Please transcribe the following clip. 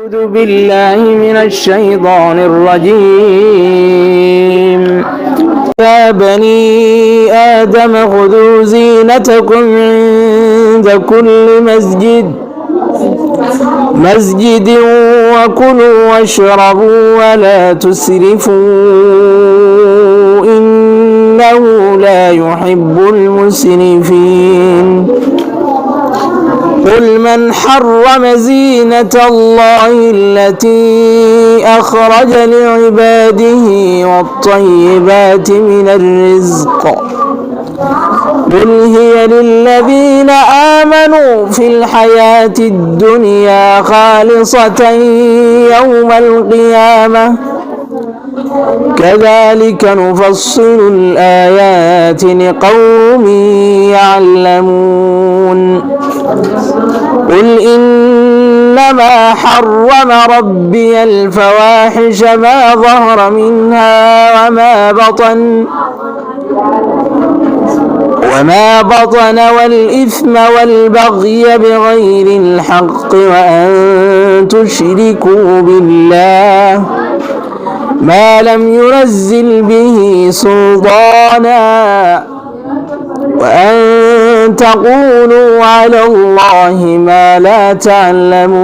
أعوذ بالله من الشيطان الرجيم. يا بني آدم خذوا زينتكم عند كل مسجد وكلوا واشربوا ولا تسرفوا إنه لا يحب المسرفين. قل من حرم زينة الله التي أخرج لعباده والطيبات من الرزق قل هي للذين آمنوا في الحياة الدنيا خالصة يوم القيامة كذلك نفصل الآيات لقوم يعلمون. قل إنما حرم ربي الفواحش ما ظهر منها وما بطن والإثم والبغي بغير الحق وأن تشركوا بالله ما لم ينزل به سلطانا وأن تقولوا على الله ما لا تعلمون.